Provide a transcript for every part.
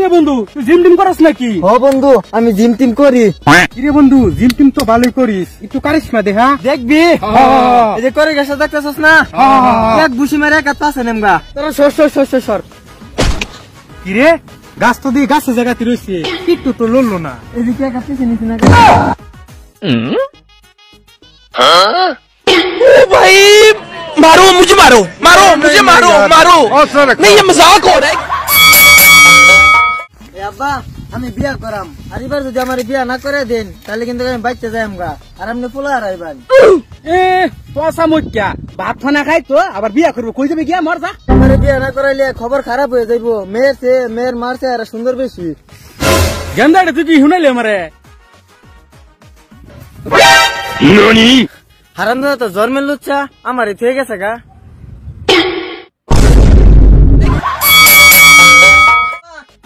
কিরে বন্ধু তুই জিম টিম করস নাকি? ও বন্ধু আমি জিম টিম করি। কিরে বন্ধু জিম টিম তো ভালোই করিস, একটু কারিশমা দে। হ্যাঁ দেখবি এই যে করে গেছে দেখতেছস না, এক বুশি মারে এক হাত আছে নেমগা। তোরা সর সর সর সর সর। কিরে গাছ তো দিয়ে গাছের জায়গাতে রয়েছে, একটু তো লড়লো না। এদিকে এক হাত পিছে নিছি না। भाई मारो मुझे, मारो मारो मुझे, मारो मारो, नहीं ये मजाक हो रहा है। আব্বা আমি বিয়া করাম, আর এবার যদি আমার বিয়া না করে দেন তাহলে কিন্তু আমি বাইতে যাইমগা, আর আপনি পোলা হারাইবেন। এ তোসা মুখ্যা ভাত খানা খাই তো আবার বিয়া করবো, কই যাবে গিয়া মর যা। আমার বিয়া না করাইলে খবর খারাপ হয়ে যাইবো। মেয়ের মারছে আর সুন্দর বেশি। গেন্দাটা তুই কি শুনাইলি আমারে? হারামদাদা তো জন্মের লুচ্চা, আমার থেকে গেছে গা।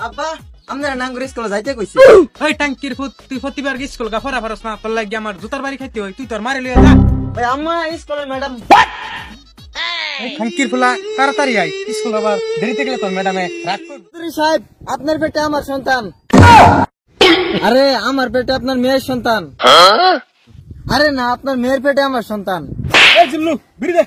আব্বা আমরা নাঙ্গুর স্কুলে যাইতে কইছি। ওই টাঙ্কির ফুট তুই প্রতিবার স্কুল গা ফরা ফরস না, তোর লাগি আমার জুতার বাড়ি খাইতে হয়, তুই তোর মারে লইয়া যা। ভাই আম্মা স্কুলের ম্যাডাম। এই টাঙ্কির ফুলা তাড়াতাড়ি আই, স্কুল আবার দেরিতে গেলে তোর ম্যাডামে রাগ করবে। সাহেব আপনার পেটে আমার সন্তান। আরে আমার পেটে আপনার মেয়ের সন্তান। আরে না আপনার মেয়ের পেটে আমার সন্তান। এই জিল্লু বিড়ি দে।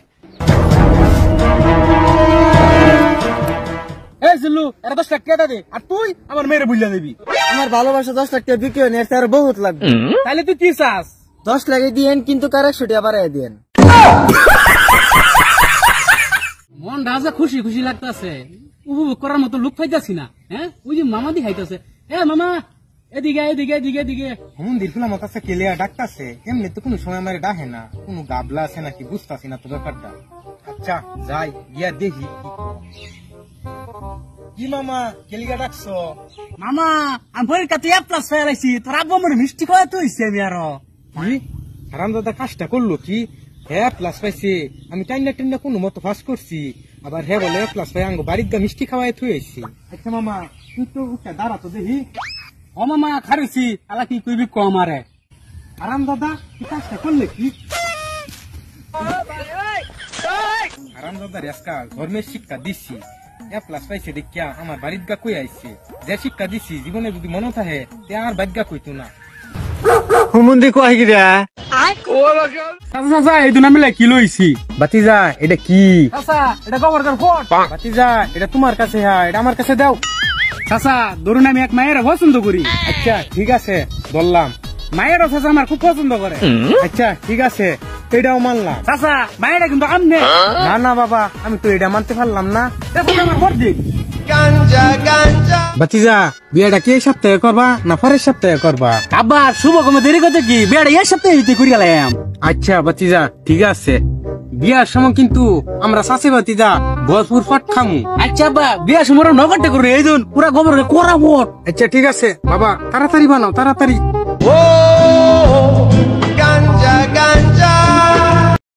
এই জিল্লু এরা 10 টাকা কেটে দে, আর তুই আমার মেয়েরে বুঝলা দিবি। আমার ভালোবাসা 10 লাখ টাকা বিক্রি হয় না, এর বহুত লাগবে। তাহলে তুই কি চাস? 10 লাখে দিয়েন, কিন্তু কার 100 টাকা বাড়াই দিয়েন। মন রাজা খুশি খুশি লাগতেছে, উপভোগ করার মতো লোক পাইতাছি না। হ্যাঁ ওই যে মামা দি খাইতেছে, এ মামা এদিকে এদিকে এদিকে এদিকে। মন্দির ফুলা মত আছে কেলিয়া ডাকতাছে, এমনি তো কোনো সময় আমারে ডাহে না, কোনো গাবলা আছে নাকি বুঝতাছি না তো ব্যাপারটা। আচ্ছা যাই গিয়া দেখি। কি মামা কেলিয়া ডাকছো? মামা আমি পরীক্ষাতে এ প্লাস ফেলাইছি, তোর আব্বু আমার মিষ্টি খাওয়া তো হইছে। আমি আরো কি হারামদাদা কাজটা করলো কি? হ্যাঁ প্লাস পাইছে, আমি টাইনা টাইনা কোনো মতো ফাঁস করছি, আবার হ্যাঁ বলে প্লাস পাই আঙ্গ বাড়ির গা মিষ্টি খাওয়াই থুয়েছি। আচ্ছা মামা তুই তো উঠে দাঁড়া তো দেখি। ও মামা খারেছি আলা কি কইবি ক আমারে। হারামদাদা কি কাজটা করলে কি? হারামদাদা রেস্কা ধর্মের শিক্ষা দিচ্ছি, এ প্লাস পাইছে দেখিয়া আমার বাড়ির গা কই আইছে। যে শিক্ষা দিচ্ছি জীবনে যদি মনে থাকে তে আর বাগ্যা কইতো না। হুমুন্দি কয় গিরা চাচা এই দুনা মিলে কি লইছি? বাতিজা এটা কি? চাচা এটা গোবরদার ফট। বাতিজা এটা তোমার কাছে, হ্যাঁ এটা আমার কাছে দাও। চাচা ধরুন আমি এক মায়ের পছন্দ করি। আচ্ছা ঠিক আছে বললাম। মায়েরও চাচা আমার খুব পছন্দ করে। আচ্ছা ঠিক আছে এটাও মানলাম। চাচা মায়েরা কিন্তু আমনে। না না বাবা আমি তো এটা মানতে পারলাম না। দেখো আমার ভোট দিক। বাতিজা বিয়েটা কি এই সপ্তাহে করবা না পরের সপ্তাহে করবা? আবার শুভ কমে দেরি করতে কি বিয়েটা এই সপ্তাহে হইতে করি গেলাম। আচ্ছা বাতিজা ঠিক আছে, বিয়ার সময় কিন্তু আমরা চাষি বাতিজা ভরপুর ফট খামু। আচ্ছা আব্বা বিয়ের সময় নগরটা করে এই দিন পুরা গোবর করা ভোট। আচ্ছা ঠিক আছে বাবা তাড়াতাড়ি বানাও তাড়াতাড়ি। गांजा गांजा